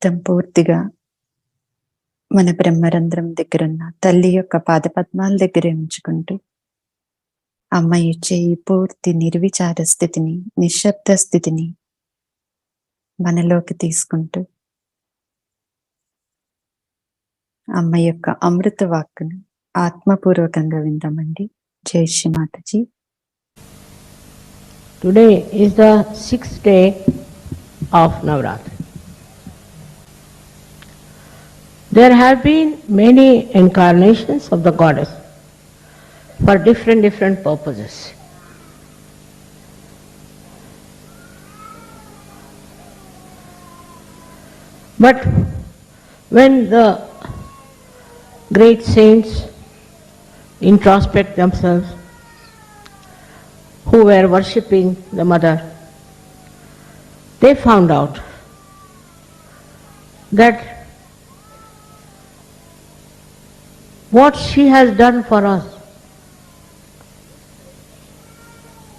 చిత్తం పూర్తిగా మన బ్రహ్మరంధ్రం దగ్గరున్న తల్లి యొక్క పాదపద్మాల దగ్గరే ఉంచుకుంటూ అమ్మ ఇచ్చే ఈ పూర్తి నిర్విచార స్థితిని, నిశ్శబ్ద స్థితిని మనలోకి తీసుకుంటూ అమ్మ యొక్క అమృత వాక్కును ఆత్మపూర్వకంగా విందామండి. జై Shri Mataji. Today is the 6th day of Navaratri. There have been many incarnations of the goddess for different purposes. But when the great saints introspect themselves, who were worshipping the mother, they found out that what she has done for us.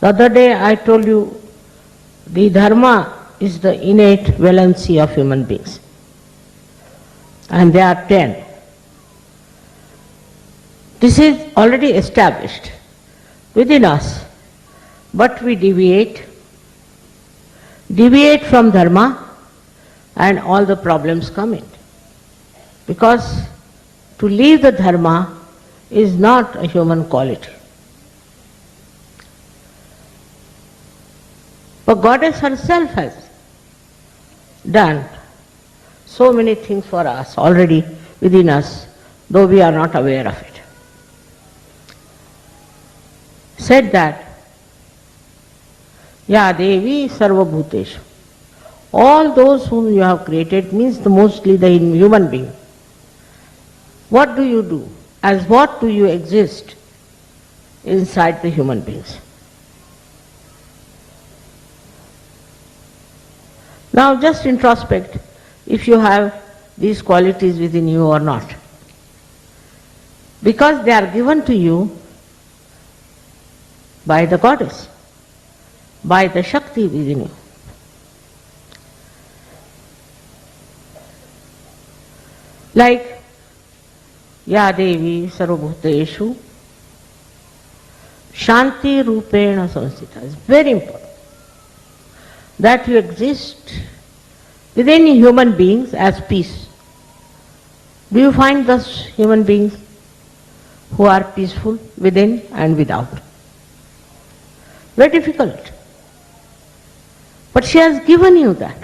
The other day I told you the dharma is the innate valency of human beings, and there are 10. This is already established within us, but we deviate from dharma and all the problems come in. Because to leave the dharma is not a human quality. But Goddess herself has done so many things for us already within us, though we are not aware of it. Said that Ya Devi Sarvabhuteshu. All those whom you have created means mostly the human being. What do you do? As what do you exist inside the human beings? Now just introspect if you have these qualities within you or not. Because they are given to you by the goddess, by the Shakti within you. Like Ya Devi Sarvabhuteshu Shanti Rupena Samsthita. It's very important that you exist within human beings as peace. Do you find those human beings who are peaceful within and without? Very difficult. But she has given you that.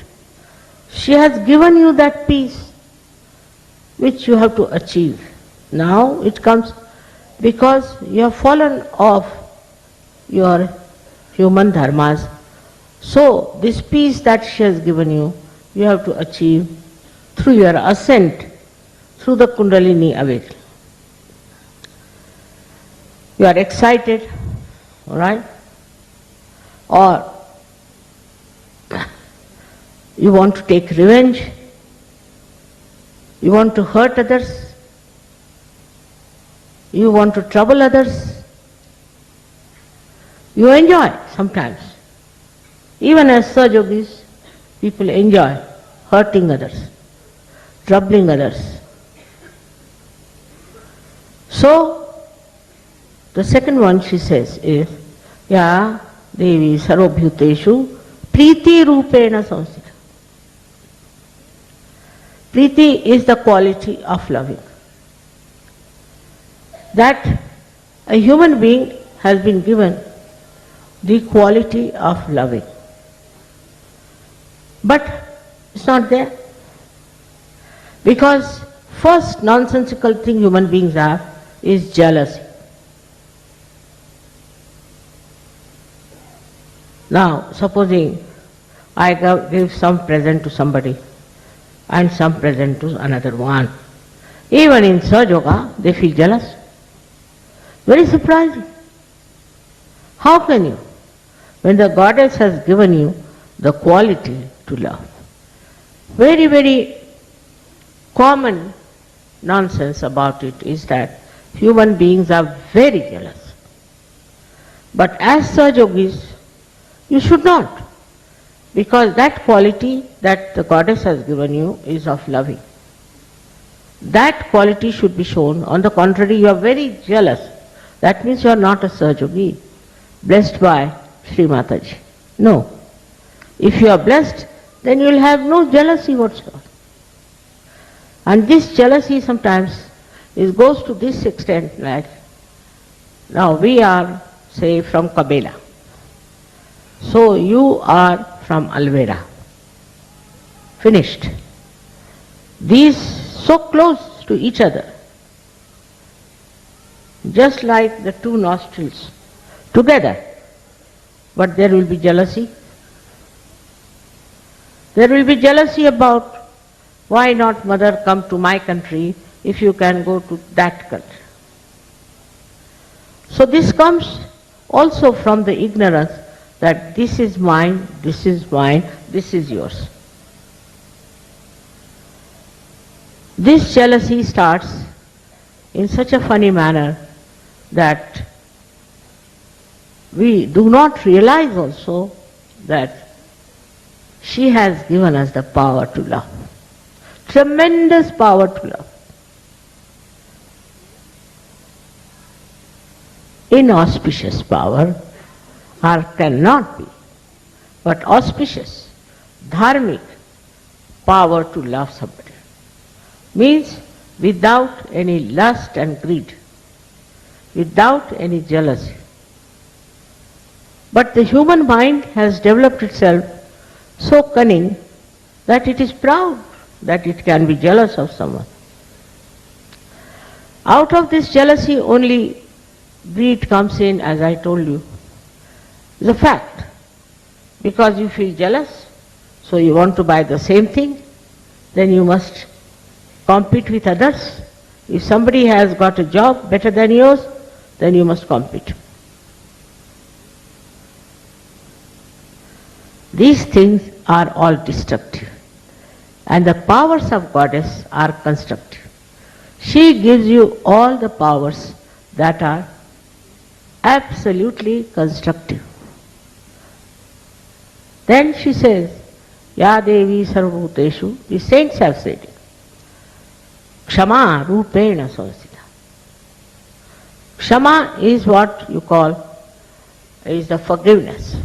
She has given you that peace which you have to achieve. Now it comes because you have fallen off your human dharmas. So this peace that she has given you, you have to achieve through your ascent, through the Kundalini awakening. You are excited, all right? Or you want to take revenge, you want to hurt others, you want to trouble others. You enjoy sometimes. Even as Sajogis, people enjoy hurting others, troubling others. So, the second one she says is, Ya Devi Sarvabhuteshu Priti Rupena Samsthita. Priti is the quality of loving. That a human being has been given the quality of loving. But it's not there. Because first nonsensical thing human beings have is jealousy. Now, supposing I give some present to somebody and some present to another one. Even in Sahaja, they feel jealous. Very surprising. How can you? When the goddess has given you the quality to love. Very common nonsense about it is that human beings are very jealous. But as Sahajogis, you should not. Because that quality that the goddess has given you is of loving. That quality should be shown. On the contrary, you are very jealous. That means you are not a Sahajogi, blessed by Sri Mataji. No. If you are blessed, then you will have no jealousy whatsoever. And this jealousy sometimes goes to this extent, like, now we are, say, from Cabella. So you are from Alvera. Finished. These so close to each other, just like the two nostrils together. But there will be jealousy. There will be jealousy about why not mother come to my country if you can go to that country. So this comes also from the ignorance that this is mine, this is mine, this is yours. This jealousy starts in such a funny manner that we do not realize also that she has given us the power to love. Tremendous power to love. Inauspicious power, or cannot be, but auspicious, dharmic power to love somebody. Means without any lust and greed, without any jealousy. But the human mind has developed itself so cunning that it is proud that it can be jealous of someone. Out of this jealousy only greed comes in, as I told you. It's a fact. Because you feel jealous, so you want to buy the same thing, then you must compete with others. If somebody has got a job better than yours, then you must compete. These things are all destructive. And the powers of goddess are constructive. She gives you all the powers that are absolutely constructive. Then she says, Ya Devi Sarvabhuteshu, the saints have said it. Kshama Rupena Samsita. Kshama is what you call, is the forgiveness.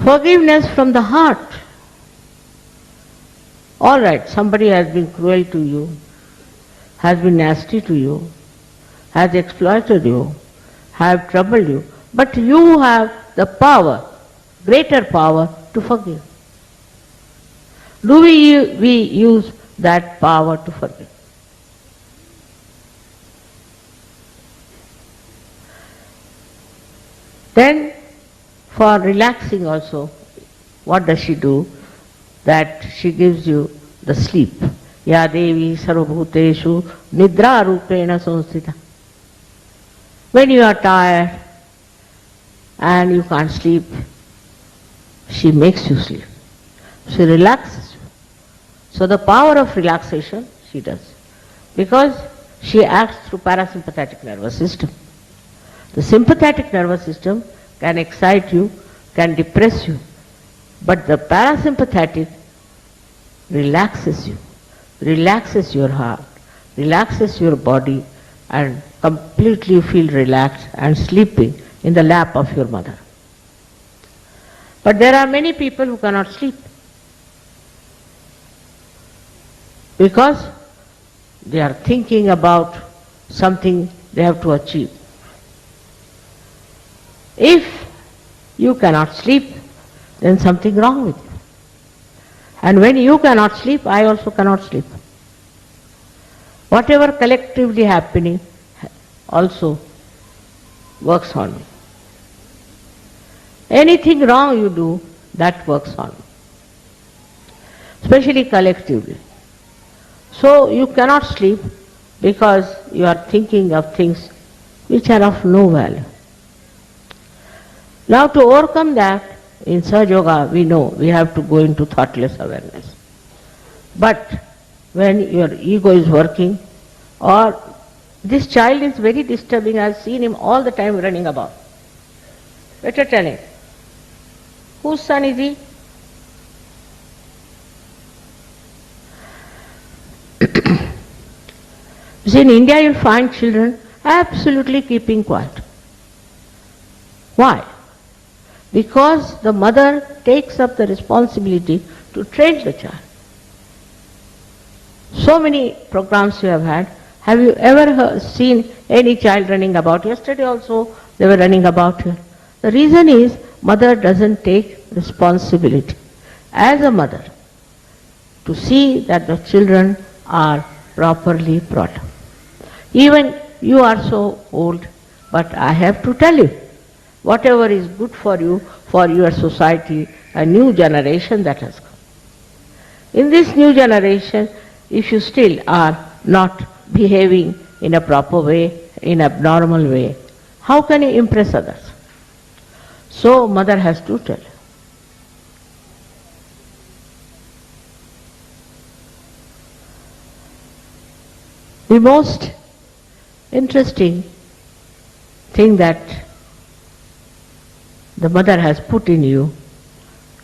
Forgiveness from the heart. All right, somebody has been cruel to you, has been nasty to you, has exploited you, have troubled you, but you have the power, greater power to forgive. Do we use that power to forgive? Then, for relaxing also, what does she do? That she gives you the sleep. Ya Devi Sarvabhuteshu Nidra Rupena Samsita. When you are tired and you can't sleep, she makes you sleep. She relaxes you. So the power of relaxation she does. Because she acts through parasympathetic nervous system. The sympathetic nervous system can excite you, can depress you. But the parasympathetic relaxes you, relaxes your heart, relaxes your body, and completely you feel relaxed and sleeping in the lap of your mother. But there are many people who cannot sleep because they are thinking about something they have to achieve. If you cannot sleep, then something wrong with you. And when you cannot sleep, I also cannot sleep. Whatever collectively happening also works on me. Anything wrong you do, that works on me. Especially collectively. So you cannot sleep because you are thinking of things which are of no value. Now to overcome that, in Sahaja Yoga we know we have to go into thoughtless awareness. But when your ego is working, or this child is very disturbing, I have seen him all the time running about. Better tell him. Whose son is he? You see, in India you'll find children absolutely keeping quiet. Why? Because the mother takes up the responsibility to train the child. So many programs you have had. Have you ever seen any child running about? Yesterday also they were running about here. The reason is mother doesn't take responsibility as a mother to see that the children are properly brought up. Even you are so old, but I have to tell you, whatever is good for you, for your society, a new generation that has come. In this new generation, if you still are not behaving in a proper way, in an abnormal way, how can you impress others? So mother has to tell. The most interesting thing that the mother has put in you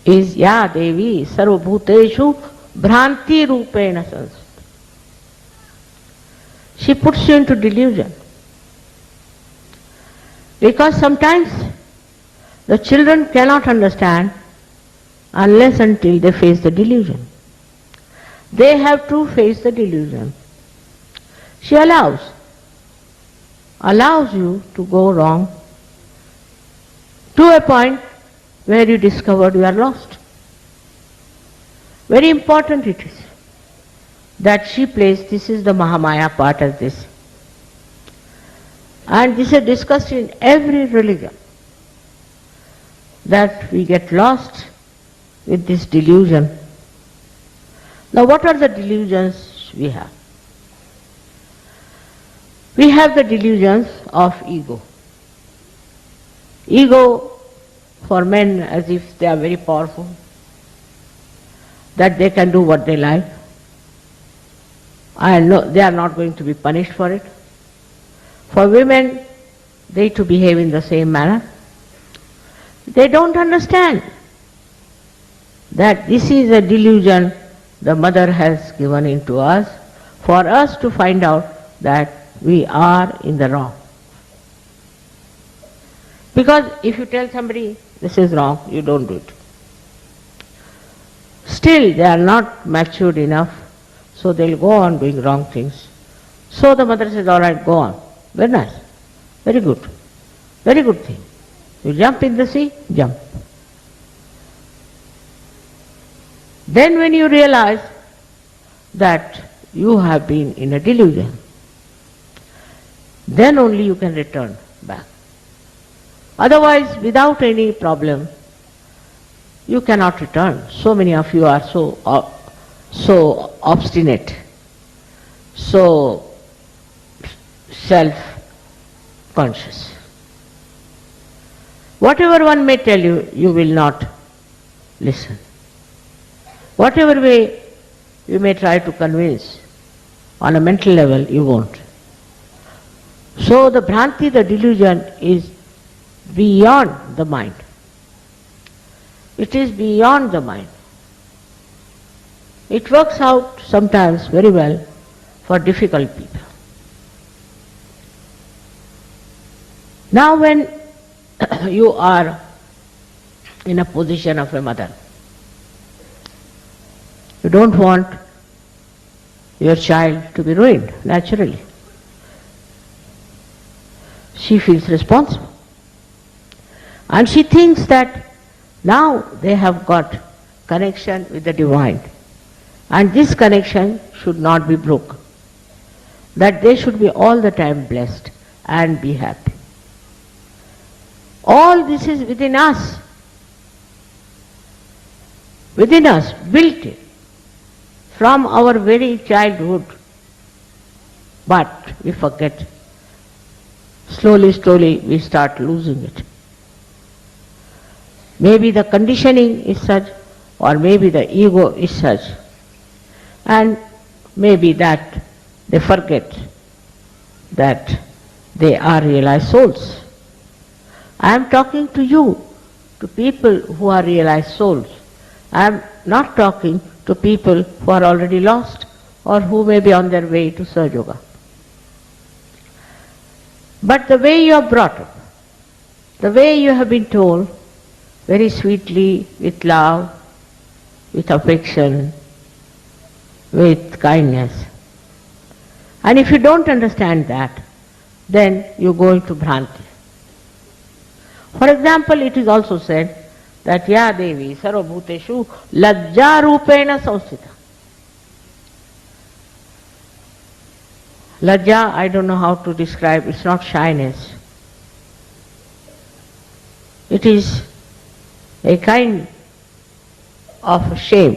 is Ya Devi Sarvabhuteshu Bhranti Rupena Sanskrita. She puts you into delusion. Because sometimes the children cannot understand unless until they face the delusion. They have to face the delusion. She allows you to go wrong to a point where you discovered you are lost. Very important it is that she plays, this is the Mahamaya part of this. And this is discussed in every religion, that we get lost with this delusion. Now what are the delusions we have? We have the delusions of ego. Ego for men as if they are very powerful, that they can do what they like, and they are not going to be punished for it. For women, they to behave in the same manner. They don't understand that this is a delusion the mother has given into us for us to find out that we are in the wrong. Because if you tell somebody this is wrong, you don't do it. Still they are not matured enough, so they'll go on doing wrong things. So the mother says, all right, go on. Very nice. Very good. Very good thing. You jump in the sea, jump. Then when you realize that you have been in a delusion, then only you can return back. Otherwise, without any problem, you cannot return. So many of you are so obstinate, so self-conscious. Whatever one may tell you, you will not listen. Whatever way you may try to convince, on a mental level, you won't. So the Bhranti, the delusion, is beyond the mind. It is beyond the mind. It works out sometimes very well for difficult people. Now when you are in a position of a mother, you don't want your child to be ruined, naturally. She feels responsible. And she thinks that now they have got connection with the divine. And this connection should not be broken. That they should be all the time blessed and be happy. All this is within us. Within us, built in. From our very childhood. But we forget. Slowly we start losing it. Maybe the conditioning is such, or maybe the ego is such, and maybe that they forget that they are realized souls. I am talking to you to people who are realized souls. I am not talking to people who are already lost or who may be on their way to Sahaja Yoga. But the way you are brought up, the way you have been told, very sweetly, with love, with affection, with kindness. And if you don't understand that, then you go into Bhranti. For example, it is also said that Ya Devi Sarvabhuteshu Lajja Rupena Samsthita. Lajja, I don't know how to describe, it's not shyness. It is a kind of shame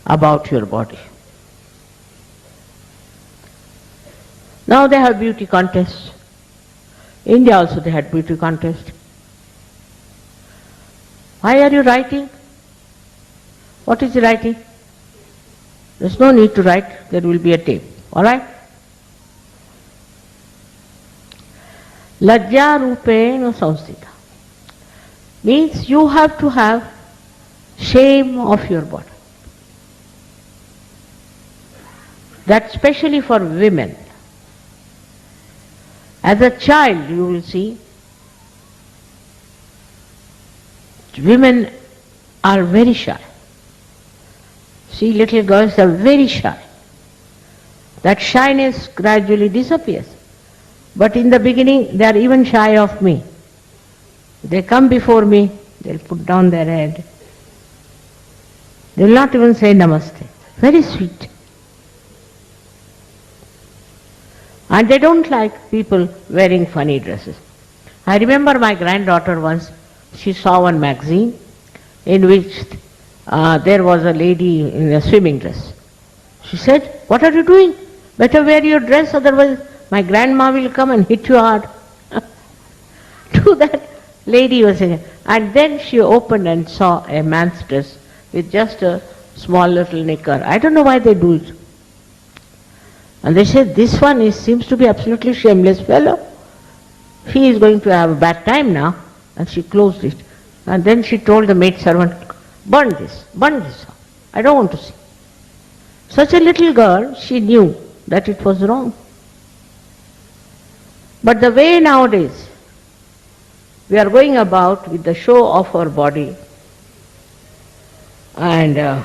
about your body. Now they have beauty contests. India also they had beauty contest. Why are you writing? What is writing? There's no need to write, there will be a tape. Alright? Lajja rupena samsthita means you have to have shame of your body. That's especially for women. As a child, you will see, women are very shy. See, little girls are very shy. That shyness gradually disappears. But in the beginning, they are even shy of me. They come before me, they'll put down their head. They will not even say namaste. Very sweet. And they don't like people wearing funny dresses. I remember my granddaughter once, she saw one magazine in which there was a lady in a swimming dress. She said, "What are you doing? Better wear your dress, otherwise my grandma will come and hit you hard." To that lady was saying, and then she opened and saw a man's dress with just a small little knicker. I don't know why they do it. And they said, "This one seems to be absolutely shameless fellow. He is going to have a bad time now." And she closed it. And then she told the maid servant, burn this. I don't want to see." Such a little girl, she knew that it was wrong. But the way nowadays we are going about with the show of our body, and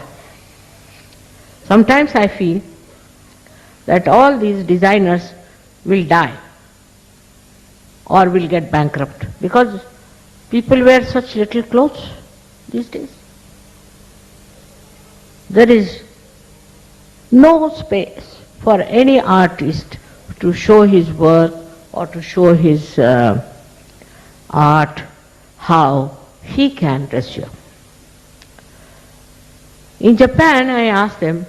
sometimes I feel that all these designers will die or will get bankrupt because people wear such little clothes these days. There is no space for any artist to show his work or to show his art, how he can dress you. In Japan, I asked them,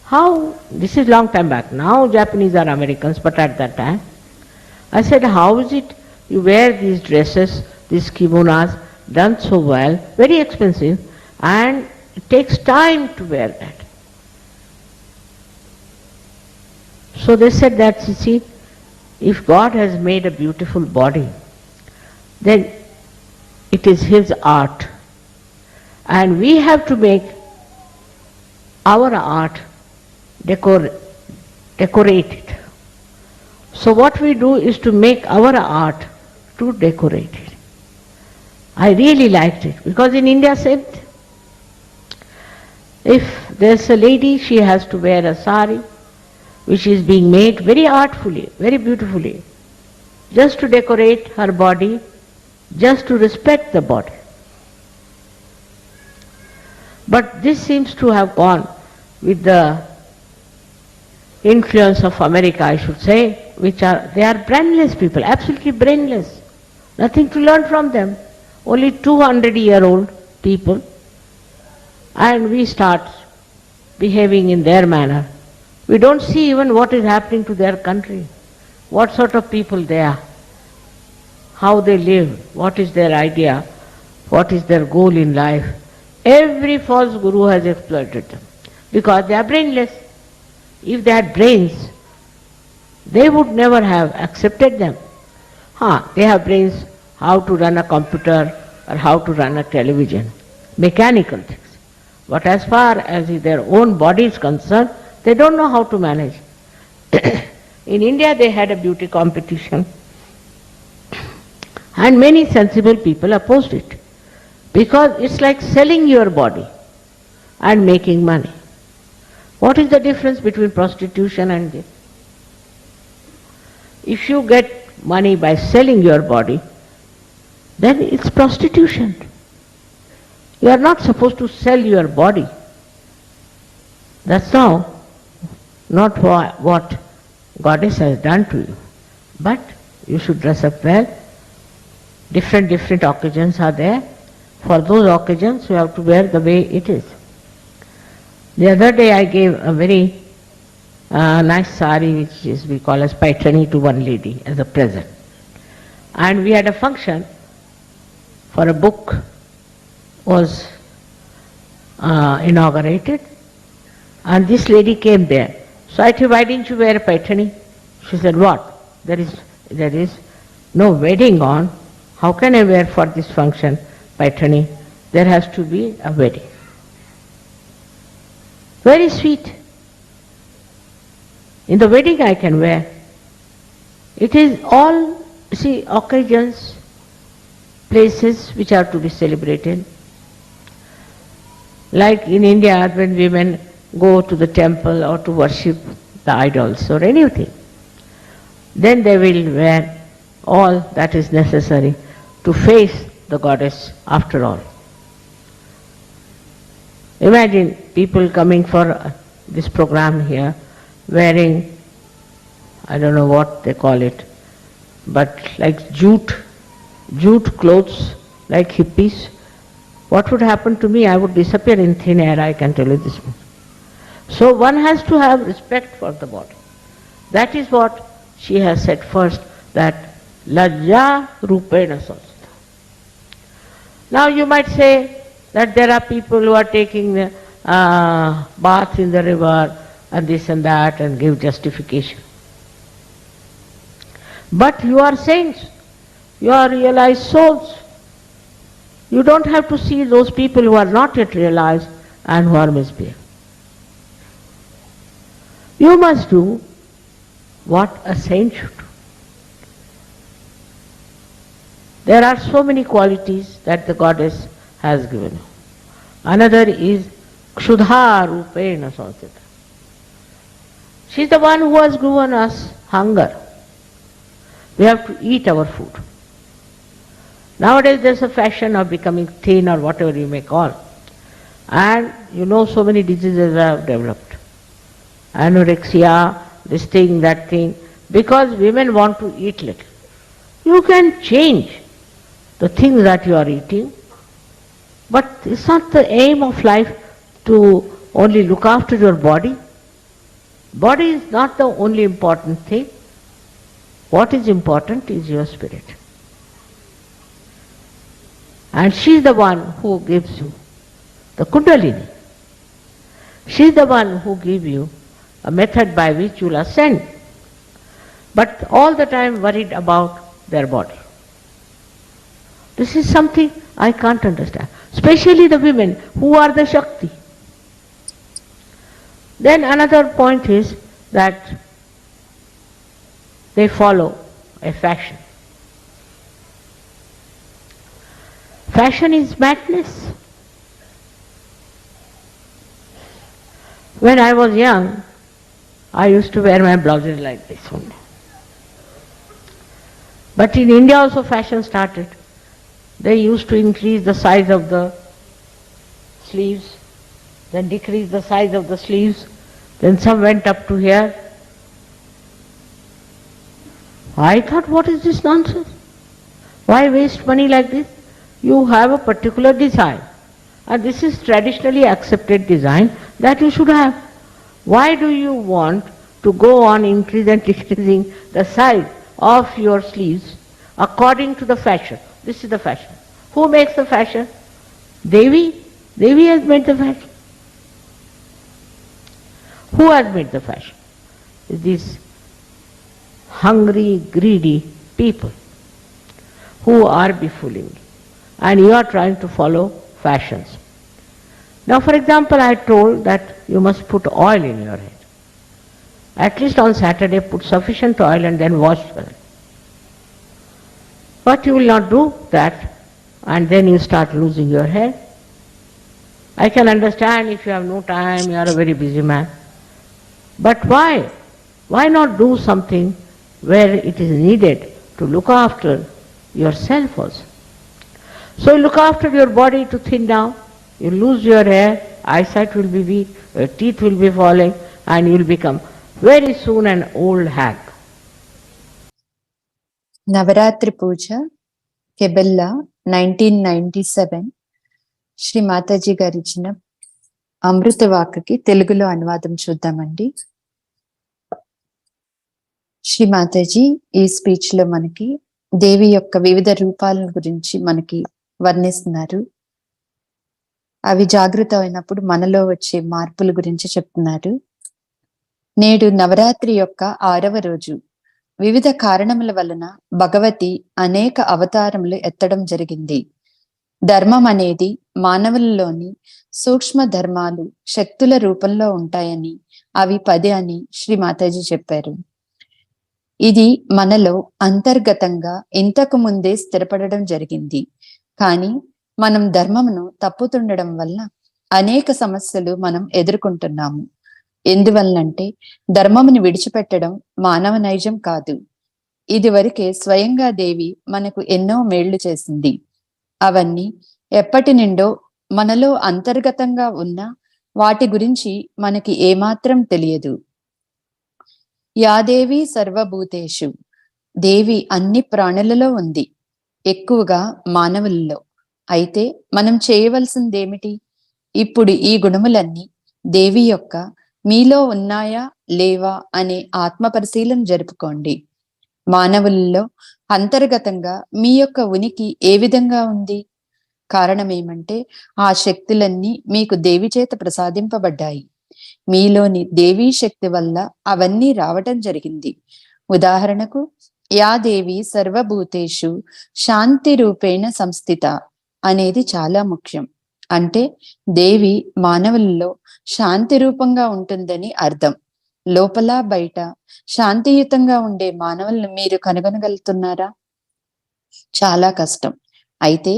how, this is long time back, now Japanese are Americans, but at that time, I said, how is it you wear these dresses, these kimonos, done so well, very expensive, and it takes time to wear that. So they said that, you see, if God has made a beautiful body, then it is His art. And we have to make our art decorate it. So what we do is to make our art to decorate it. I really liked it because in India said, if there's a lady, she has to wear a sari which is being made very artfully, very beautifully, just to decorate her body, just to respect the body. But this seems to have gone with the influence of America, I should say, they are brainless people, absolutely brainless. Nothing to learn from them. Only 200-year-old people. And we start behaving in their manner. We don't see even what is happening to their country, what sort of people they are, how they live, what is their idea, what is their goal in life. Every false guru has exploited them because they are brainless. If they had brains, they would never have accepted them. They have brains how to run a computer, or how to run a television, mechanical things. But as far as their own body is concerned, they don't know how to manage. In India they had a beauty competition and many sensible people opposed it because it's like selling your body and making money. What is the difference between prostitution and this? If you get money by selling your body, then it's prostitution. You are not supposed to sell your body. That's not what Goddess has done to you. But you should dress up well. Different occasions are there. For those occasions you have to wear the way it is. The other day I gave a very nice sari which is we call as paithani to one lady as a present. And we had a function for a book was inaugurated and this lady came there. So I said, why didn't you wear a paithani? She said, what? There is no wedding on. How can I wear for this function paithani? There has to be a wedding. Very sweet. In the wedding I can wear. It is all, see, occasions, places which are to be celebrated. Like in India when women go to the temple or to worship the idols or anything, then they will wear all that is necessary to face the goddess after all. Imagine people coming for this program here wearing, I don't know what they call it, but like jute clothes, like hippies. What would happen to me? I would disappear in thin air, I can tell you this much. So one has to have respect for the body. That is what she has said first, that lajja rupena samstha. Now you might say that there are people who are taking bath in the river and this and that and give justification. But you are saints, you are realized souls. You don't have to see those people who are not yet realized and who are misbehaving. You must do what a saint should do. There are so many qualities that the goddess has given. Another is Kshudha Rupena Samstha. She is the one who has given us hunger. We have to eat our food. Nowadays there is a fashion of becoming thin or whatever you may call. And you know so many diseases have developed. Anorexia, this thing, that thing, because women want to eat little. You can change the things that you are eating, but it's not the aim of life to only look after your body. Body is not the only important thing. What is important is your spirit. And she is the one who gives you the Kundalini. She is the one who gives you a method by which you will ascend. But all the time worried about their body. This is something I can't understand. Especially the women who are the Shakti. Then another point is that they follow a fashion. Fashion is madness. When I was young, I used to wear my blouses like this only. But in India also fashion started. They used to increase the size of the sleeves, then decrease the size of the sleeves, then some went up to here. I thought, what is this nonsense? Why waste money like this? You have a particular design, and this is traditionally accepted design that you should have. Why do you want to go on increasing and decreasing the size of your sleeves according to the fashion? This is the fashion. Who makes the fashion? Devi. Devi has made the fashion. Who has made the fashion? These hungry, greedy people who are befooling. and you are trying to follow fashions. Now, for example, I told that you must put oil in your head. At least on Saturday, put sufficient oil and then wash your head. But you will not do that, and then you start losing your hair. I can understand if you have no time, you are a very busy man. But why? Why not do something where it is needed to look after yourself also? So you look after your body to thin down, you lose your hair, eyesight will be weak, your teeth will be falling, and you will become very soon an old hag. Navaratri Puja, Cabella, 1997. Shri Mataji గారు ఇచ్చిన అమృత వాక్కి తెలుగులో అనువాదం చూద్దామండి. శ్రీ మాతాజీ ఈ speech లో మనకి దేవి యొక్క వివిధ రూపాల గురించి మనకి వర్ణిస్తున్నారు. అవి జాగృత అయినప్పుడు మనలో వచ్చే మార్పుల గురించి చెప్తున్నారు. నేడు నవరాత్రి యొక్క 6వ రోజు. వివిధ కారణముల వలన భగవతి అనేక అవతారములు ఎత్తడం జరిగింది. ధర్మం అనేది మానవులలోని సూక్ష్మ ధర్మాలు శక్తుల రూపంలో ఉంటాయని, అవి 10 అని శ్రీ మాతాజీ చెప్పారు. ఇది మనలో అంతర్గతంగా ఇంతకు ముందే స్థిరపడడం జరిగింది. కానీ మనం ధర్మమును తప్పుతుండడం వల్ల అనేక సమస్యలు మనం ఎదుర్కొంటున్నాము. ఎందువల్లంటే ధర్మమును విడిచిపెట్టడం మానవ నైజం కాదు. ఇది వరకే స్వయంగా దేవి మనకు ఎన్నో మేళ్లు చేసింది. అవన్నీ ఎప్పటి నుండో మనలో అంతర్గతంగా ఉన్న వాటి గురించి మనకి ఏమాత్రం తెలియదు. యాదేవి సర్వభూతేషు, దేవి అన్ని ప్రాణులలో ఉంది, ఎక్కువగా మానవులలో. అయితే మనం చేయవలసిందేమిటి? ఇప్పుడు ఈ గుణములన్నీ దేవి యొక్క మీలో ఉన్నాయా లేవా అనే ఆత్మ పరిశీలన జరుపుకోండి. మానవులలో అంతర్గతంగా మీ యొక్క ఉనికి ఏ విధంగా ఉంది? కారణమేమంటే ఆ శక్తులన్నీ మీకు దేవి చేత ప్రసాదింపబడ్డాయి. మీలోని దేవీ శక్తి వల్ల అవన్నీ రావటం జరిగింది. ఉదాహరణకు, యా దేవి సర్వభూతేషు శాంతి రూపేణ సంస్థిత అనేది చాలా ముఖ్యం. అంటే దేవి మానవులలో శాంతి రూపంగా ఉంటుందని అర్థం. లోపల బయట శాంతియుతంగా ఉండే మానవులను మీరు కనుగొనగలుగుతున్నారా? చాలా కష్టం. అయితే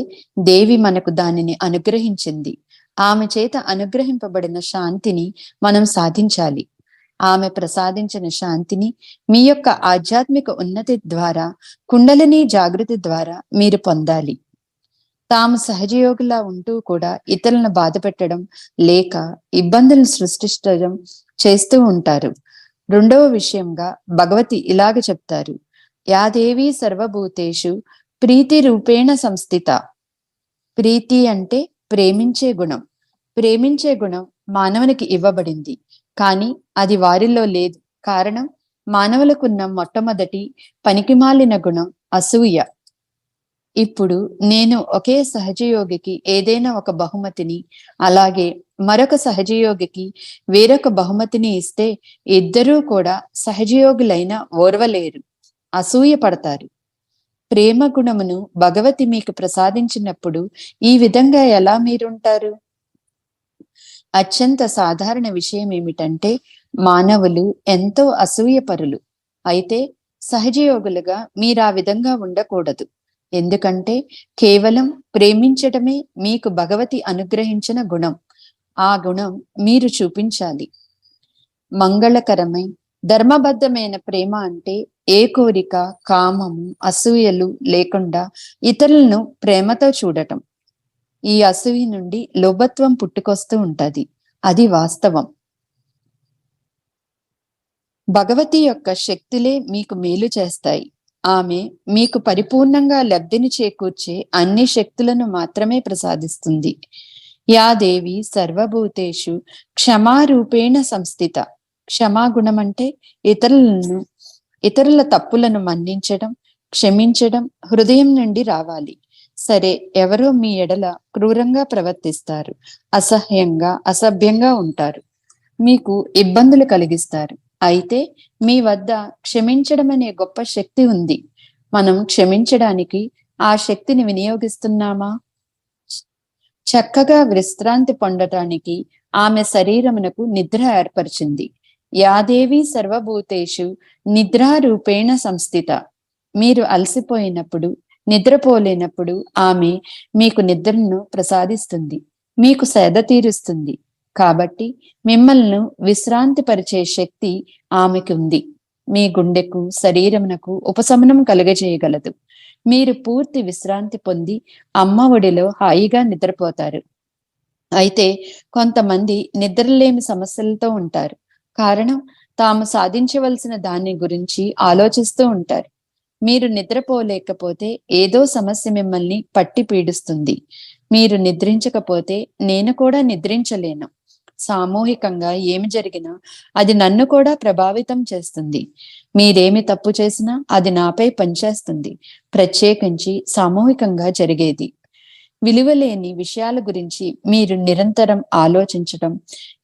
దేవి మనకు దానిని అనుగ్రహించింది. ఆమె చేత అనుగ్రహింపబడిన శాంతిని మనం సాధించాలి. ఆమె ప్రసాదించిన శాంతిని మీ యొక్క ఆధ్యాత్మిక ఉన్నతి ద్వారా, కుండలిని జాగృతి ద్వారా మీరు పొందాలి. తాము సహజయోగిలా ఉంటూ కూడా ఇతరులను బాధ పెట్టడం లేక ఇబ్బందులను సృష్టించడం చేస్తూ ఉంటారు. రెండవ విషయంగా భగవతి ఇలాగ చెప్తారు, యాదేవి సర్వభూతేషు ప్రీతి రూపేణ సంస్థిత. ప్రీతి అంటే ప్రేమించే గుణం. ప్రేమించే గుణం మానవునికి ఇవ్వబడింది, కానీ అది వారిలో లేదు. కారణం, మానవులకున్న మొట్టమొదటి పనికిమాలిన గుణం అసూయ. ఇప్పుడు నేను ఒకే సహజయోగికి ఏదైనా ఒక బహుమతిని, అలాగే మరొక సహజయోగికి వేరొక బహుమతిని ఇస్తే ఇద్దరూ కూడా సహజయోగులైన ఓర్వలేరు, అసూయ పడతారు. ప్రేమ గుణమును భగవతి మీకు ప్రసాదించినప్పుడు ఈ విధంగా ఎలా మీరుంటారు? అత్యంత సాధారణ విషయం ఏమిటంటే మానవులు ఎంతో అసూయపరులు. అయితే సహజయోగులుగా మీరు ఆ విధంగా ఉండకూడదు. ఎందుకంటే కేవలం ప్రేమించటమే మీకు భగవతి అనుగ్రహించిన గుణం. ఆ గుణం మీరు చూపించాలి. మంగళకరమై ధర్మబద్ధమైన ప్రేమ అంటే ఏ కోరిక, కామము, అసూయలు లేకుండా ఇతరులను ప్రేమతో చూడటం. ఈ అసూయ నుండి లోభత్వం పుట్టుకొస్తూ ఉంటది. అది వాస్తవం. భగవతి యొక్క శక్తులే మీకు మేలు చేస్తాయి. ఆమె మీకు పరిపూర్ణంగా లబ్ధిని చేకూర్చే అన్ని శక్తులను మాత్రమే ప్రసాదిస్తుంది. యా దేవి సర్వభూతేషు క్షమారూపేణ సంస్థిత. క్షమాగుణం అంటే ఇతరుల తప్పులను మన్నించడం, క్షమించడం హృదయం నుండి రావాలి. సరే, ఎవరో మీ ఎడల క్రూరంగా ప్రవర్తిస్తారు, అసహ్యంగా, అసభ్యంగా ఉంటారు, మీకు ఇబ్బందులు కలిగిస్తారు. అయితే మీ వద్ద క్షమించడం అనే గొప్ప శక్తి ఉంది. మనం క్షమించడానికి ఆ శక్తిని వినియోగిస్తున్నామా? చక్కగా విశ్రాంతి పొందటానికి ఆమె శరీరమునకు నిద్ర ఏర్పరిచింది. యాదేవి సర్వభూతేషు నిద్రారూపేణ సంస్థిత. మీరు అలసిపోయినప్పుడు, నిద్రపోలేనప్పుడు ఆమె మీకు నిద్రను ప్రసాదిస్తుంది, మీకు సేద తీరుస్తుంది. కాబట్టి మిమ్మల్ని విశ్రాంతి పరిచే శక్తి ఆమెకు ఉంది. మీ గుండెకు, శరీరమునకు ఉపశమనం కలుగజేయగలదు. మీరు పూర్తి విశ్రాంతి పొంది అమ్మ ఒడిలో హాయిగా నిద్రపోతారు. అయితే కొంతమంది నిద్రలేమి సమస్యలతో ఉంటారు. కారణం, తాము సాధించవలసిన దాని గురించి ఆలోచిస్తూ ఉంటారు. మీరు నిద్రపోలేకపోతే ఏదో సమస్య మిమ్మల్ని పట్టి పీడిస్తుంది. మీరు నిద్రించకపోతే నేను కూడా నిద్రించలేను. సామూహికంగా ఏమి జరిగినా అది నన్ను కూడా ప్రభావితం చేస్తుంది. మీరేమి తప్పు చేసినా అది నాపై పనిచేస్తుంది. ప్రత్యేకించి సామూహికంగా జరిగేది. విలువలేని విషయాల గురించి మీరు నిరంతరం ఆలోచించటం,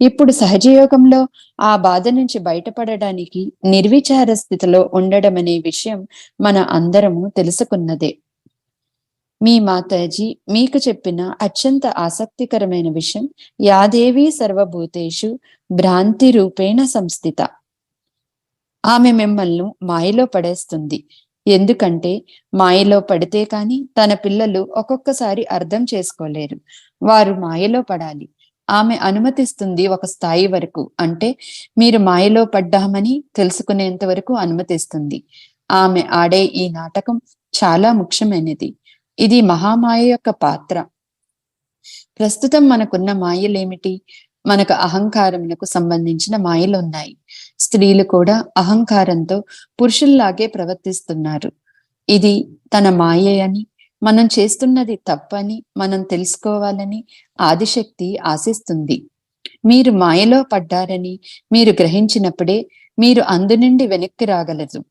ఇప్పుడు సహజయోగంలో ఆ బాధ నుంచి బయటపడడానికి నిర్విచార స్థితిలో ఉండడం అనే విషయం మన అందరము తెలుసుకున్నదే. మీ మాతాజీ మీకు చెప్పిన అత్యంత ఆసక్తికరమైన విషయం, యాదేవి సర్వభూతేషు భ్రాంతి రూపేణ సంస్థిత. ఆమె మిమ్మల్ని మాయలో పడేస్తుంది. ఎందుకంటే మాయలో పడితే కాని తన పిల్లలు ఒక్కొక్కసారి అర్థం చేసుకోలేరు. వారు మాయలో పడాలి. ఆమె అనుమతిస్తుంది ఒక స్థాయి వరకు, అంటే మీరు మాయలో పడ్డామని తెలుసుకునేంత వరకు అనుమతిస్తుంది. ఆమె ఆడే ఈ నాటకం చాలా ముఖ్యమైనది. ఇది మహామాయ యొక్క పాత్ర. ప్రస్తుతం మనకున్న మాయలేమిటి? మనకు అహంకారమునకు సంబంధించిన మాయలు ఉన్నాయి. స్త్రీలు కూడా అహంకారంతో పురుషుల్లాగే ప్రవర్తిస్తున్నారు. ఇది తన మాయ అని, మనం చేస్తున్నది తప్పని మనం తెలుసుకోవాలని ఆదిశక్తి ఆశిస్తుంది. మీరు మాయలో పడ్డారని మీరు గ్రహించినప్పుడే మీరు అందు నుండి వెనక్కి రాగలరు.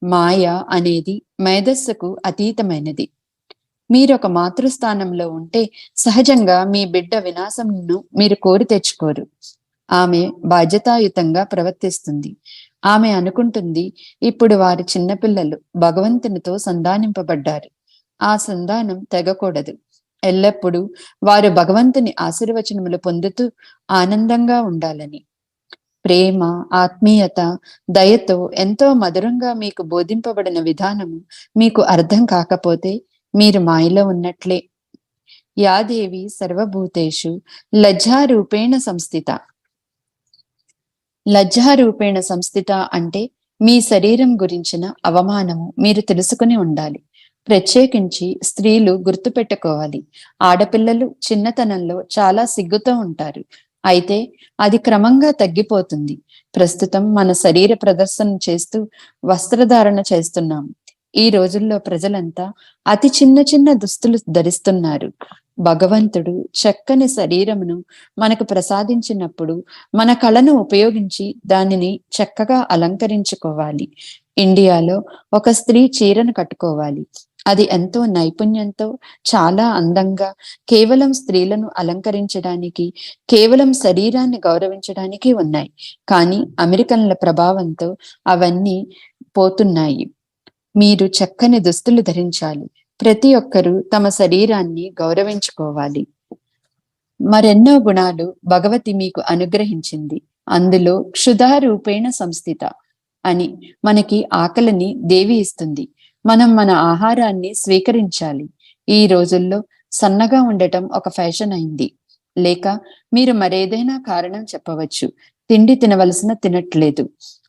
మాయ అనేది మేధస్సుకు అతీతమైనది. మీరు ఒక మాతృస్థానంలో ఉంటే సహజంగా మీ బిడ్డ వినాశంను మీరు కోరి తెచ్చుకోరు. ఆమె బాధ్యతాయుతంగా ప్రవర్తిస్తుంది. ఆమె అనుకుంటుంది, ఇప్పుడు వారి చిన్నపిల్లలు భగవంతునితో సంధానింపబడ్డారు. ఆ సంధానం తెగకూడదు. ఎల్లప్పుడూ వారు భగవంతుని ఆశీర్వచనములు పొందుతూ ఆనందంగా ఉండాలని. ప్రేమ, ఆత్మీయత, దయతో ఎంతో మధురంగా మీకు బోధింపబడిన విధానము మీకు అర్థం కాకపోతే మీరు మాయలో ఉన్నట్లే. యాదేవి సర్వభూతేషు లజ్జారూపేణ సంస్థిత. లజ్జారూపేణ సంస్థిత అంటే మీ శరీరం గురించిన అవమానము మీరు తెలుసుకుని ఉండాలి. ప్రత్యేకించి స్త్రీలు గుర్తుపెట్టుకోవాలి. ఆడపిల్లలు చిన్నతనంలో చాలా సిగ్గుతో ఉంటారు. అయితే అది క్రమంగా తగ్గిపోతుంది. ప్రస్తుతం మన శరీర ప్రదర్శన చేస్తూ వస్త్రధారణ చేస్తున్నాము. ఈ రోజుల్లో ప్రజలంతా అతి చిన్న చిన్న దుస్తులు ధరిస్తున్నారు. భగవంతుడు చక్కని శరీరమును మనకు ప్రసాదించినప్పుడు మన కళను ఉపయోగించి దానిని చక్కగా అలంకరించుకోవాలి. ఇండియాలో ఒక స్త్రీ చీరను కట్టుకోవాలి. అది ఎంతో నైపుణ్యంతో, చాలా అందంగా, కేవలం స్త్రీలను అలంకరించడానికి, కేవలం శరీరాన్ని గౌరవించడానికి ఉన్నాయి. కానీ అమెరికన్ల ప్రభావంతో అవన్నీ పోతున్నాయి. మీరు చక్కని దుస్తులు ధరించాలి. ప్రతి ఒక్కరూ తమ శరీరాన్ని గౌరవించుకోవాలి. మరెన్నో గుణాలు భగవతి మీకు అనుగ్రహించింది. అందులో క్షుధారూపేణ సంస్థిత అని మనకి ఆకలిని దేవి ఇస్తుంది. మనం మన ఆహారాన్ని స్వీకరించాలి. ఈ రోజుల్లో సన్నగా ఉండటం ఒక ఫ్యాషన్ అయింది. లేక మీరు మరేదైనా కారణం చెప్పవచ్చు. తిండి తినట్లేదు.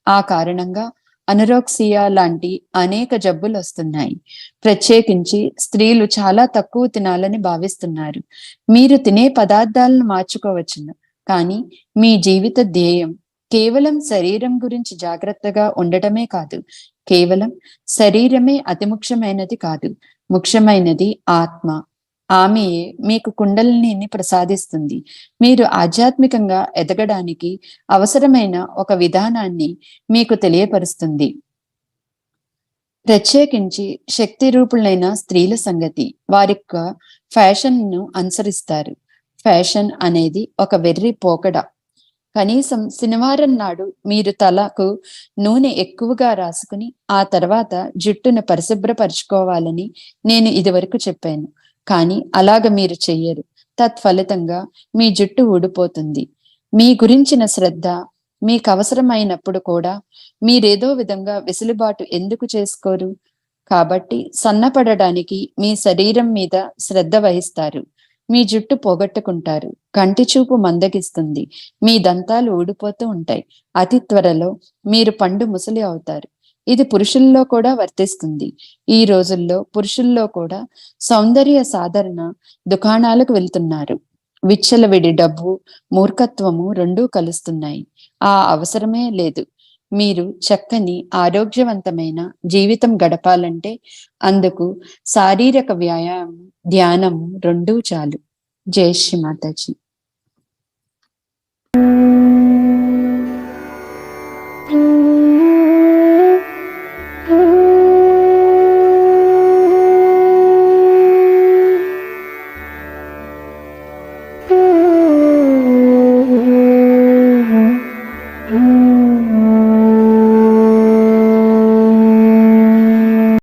ఆ కారణంగా అనరోక్సియా లాంటి అనేక జబ్బులు వస్తున్నాయి. ప్రత్యేకించి స్త్రీలు చాలా తక్కువ తినాలని భావిస్తున్నారు. మీరు తినే పదార్థాలను మార్చుకోవచ్చును, కానీ మీ జీవిత ధ్యేయం కేవలం శరీరం గురించి జాగ్రత్తగా ఉండటమే కాదు. కేవలం శరీరమే అతి ముఖ్యమైనది కాదు. ముఖ్యమైనది ఆత్మ. ఆమెయే మీకు కుండలిని ప్రసాదిస్తుంది. మీరు ఆధ్యాత్మికంగా ఎదగడానికి అవసరమైన ఒక విధానాన్ని మీకు తెలియపరుస్తుంది. ప్రత్యేకించి శక్తి రూపులైన స్త్రీల సంగతి. వారి ఫ్యాషన్ ను అనుసరిస్తారు. ఫ్యాషన్ అనేది ఒక వెర్రి పోకడ. కనీసం శనివారం నాడు మీరు తలకు నూనె ఎక్కువగా రాసుకుని ఆ తర్వాత జుట్టును పరిశుభ్రపరచుకోవాలని నేను ఇదివరకు చెప్పాను. కానీ అలాగ మీరు చెయ్యరు. తత్ఫలితంగా మీ జుట్టు ఊడిపోతుంది. మీ గురించిన శ్రద్ధ మీకు అవసరమైనప్పుడు కూడా మీరేదో విధంగా వెసులుబాటు ఎందుకు చేసుకోరు? కాబట్టి సన్నపడడానికి మీ శరీరం మీద శ్రద్ధ వహిస్తారు. మీ జుట్టు పోగొట్టుకుంటారు. కంటి చూపు మందగిస్తుంది. మీ దంతాలు ఊడిపోతూ ఉంటాయి. అతి త్వరలో మీరు పండు ముసలి అవుతారు. ఇది పురుషుల్లో కూడా వర్తిస్తుంది. ఈ రోజుల్లో పురుషుల్లో కూడా సౌందర్య సాధరణ దుకాణాలకు వెళ్తున్నారు. విచ్చలవిడి డబ్బు, మూర్ఖత్వము రెండూ కలుస్తున్నాయి. ఆ అవసరమే లేదు. మీరు చక్కని ఆరోగ్యవంతమైన జీవితం గడపాలంటే అందుకు శారీరక వ్యాయామం, ధ్యానము రెండూ చాలు. జై శ్రీ మాతాజీ.